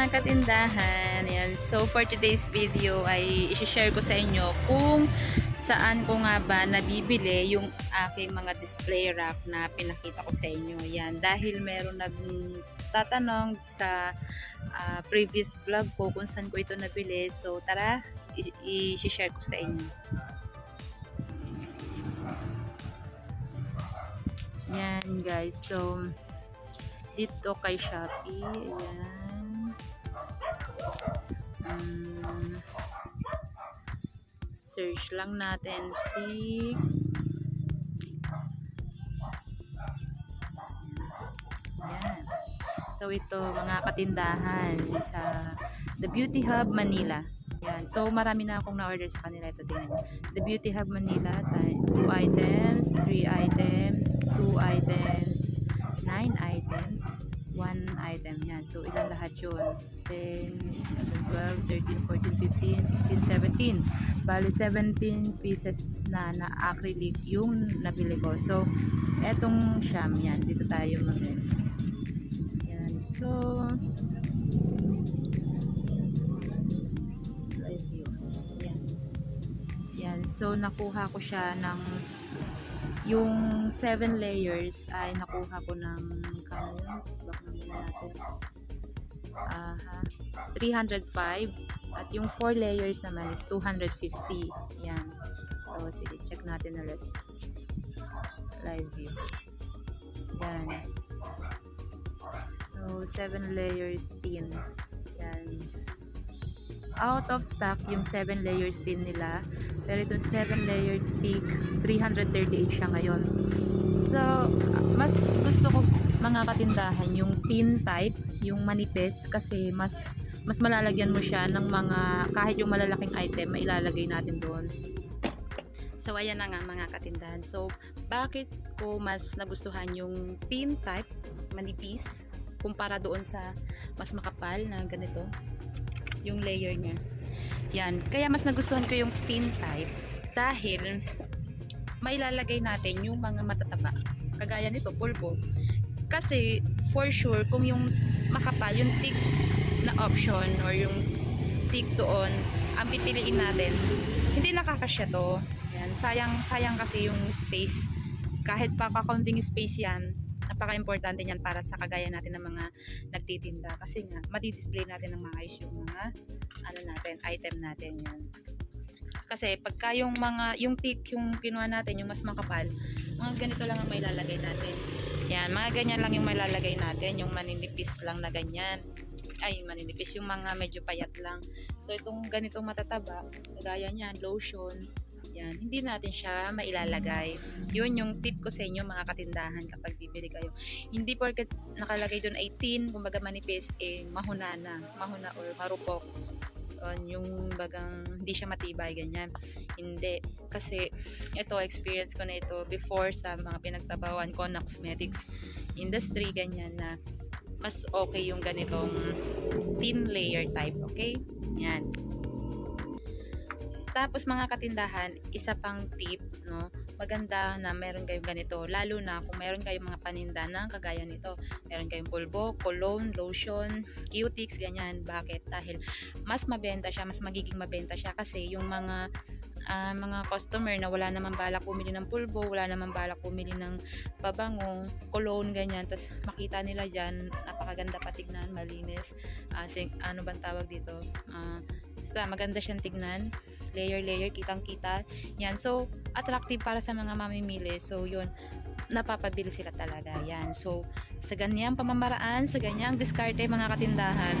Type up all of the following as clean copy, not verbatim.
mga katindahan. Yan. So for today's video ay i-share ko sa inyo kung saan ko nga ba nabibili yung aking mga display rack na pinakita ko sa inyo. Yan. Dahil meron nagtatanong sa previous vlog ko kung saan ko ito nabili. So tara, i-share ko sa inyo. Yan guys. So dito kay Shopee. Ayan. Search lang natin si Ayan. So ito mga katindahan sa The Beauty Hub Manila. Yan. So marami na akong na-order sa kanila. Ito din. The Beauty Hub Manila. 2 items, 3 items, 2 items, 9 items, 1 item. Yan. So ilan lahat yun? 10, 12, 13, 14, 15, 16, 17. Bali 17 pieces na acrylic yung nabili ko. So etong Sham yan. Dito tayo mag-end. Yan. So so nakuha ko siya ng yung 7 layers ay nakuha ko ng kano yun? Natin 305 at yung 4 layers naman is 250. Yan. So sige, check natin ulit. Live view. Yan. So 7 layers tin. Yan. Out of stock yung 7 layers tin nila. Pero itong 7 layer thick 338 siya ngayon. So mas gusto ko mga katindahan yung tin type, yung manipis, kasi mas malalagyan mo siya ng mga kahit yung malalaking item mailalagay natin doon. So ayan na nga mga katindahan. So bakit ko mas nagustuhan yung tin type manipis kumpara doon sa mas makapal na ganito yung layer niya. Yan. Kaya mas nagustuhan ko yung tin type dahil mailalagay natin yung mga matataba. Kagaya nito, pulbo. Kasi for sure kung yung makapal, yung thick na option or yung thick doon, ang pipiliin natin, hindi nakakasya to. Yan. Sayang kasi yung space. Kahit pa kakaunting space yan, napaka-importante niyan para sa kagaya natin ng mga nagtitinda. Kasi nga, madi-display natin ng maayos yung mga item natin yan. Kasi pagka yung thick yung kinuha natin, yung mas makapal, mga ganito lang ang may lalagay natin. Yan, mga ganyan lang yung may lalagay natin, yung maninipis lang na ganyan. Ay, maninipis, yung mga medyo payat lang. So itong ganitong matataba, kagaya niyan, lotion, yan, hindi natin siya mailalagay. Yun yung tip ko sa inyo mga katindahan kapag bibili kayo. Hindi porket nakalagay doon 18, kumbaga manipis, mahuna or marupok. Yung bagang hindi siya matibay, ganyan. Hindi. Kasi ito, experience ko na ito before sa mga pinagtrabahuan ko na cosmetics industry, ganyan na mas okay yung ganitong thin layer type, okay? Yan. Tapos mga katindahan, isa pang tip, no? Maganda na meron kayong ganito, lalo na kung meron kayong mga paninda ng kagaya nito. Meron kayong pulbo, cologne, lotion, cutex, ganyan. Bakit? Dahil mas mabenta siya, mas magiging mabenta siya kasi yung mga customer na wala naman balak pumili ng pulbo, wala naman balak pumili ng pabango, cologne, ganyan, tapos makita nila dyan, napakaganda patignan, malinis, ano bang tawag dito, basta maganda siyang tignan, layer kitang kita yan. So attractive para sa mga mamimili. So yun, napapabili sila talaga yan. So sa ganyang pamamaraan, sa ganyang diskarte mga katindahan,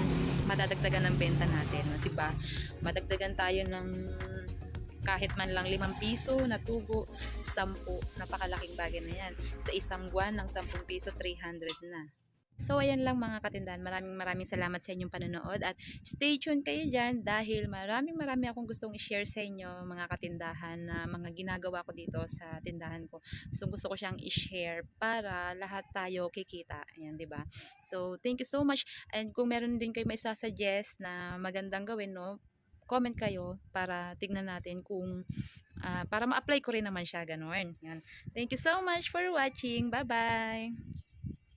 madadagdagan ng benta natin, no? Diba? Madagdagan tayo ng kahit man lang 5 piso na tubo, 10, napakalaking bagay na yan. Sa isang buwan ng 10 piso, 300 na. So ayan lang mga katindahan, maraming salamat sa inyong panonood at stay tuned kayo dyan dahil maraming akong gustong i-share sa inyo mga katindahan na mga ginagawa ko dito sa tindahan ko. Gusto ko siyang i-share para lahat tayo kikita. Ayan, 'di ba? So thank you so much, and kung meron din kayo may suggest na magandang gawin, no, comment kayo para tignan natin kung para ma-apply ko rin naman siya, ganoon. Yan. Thank you so much for watching. Bye-bye.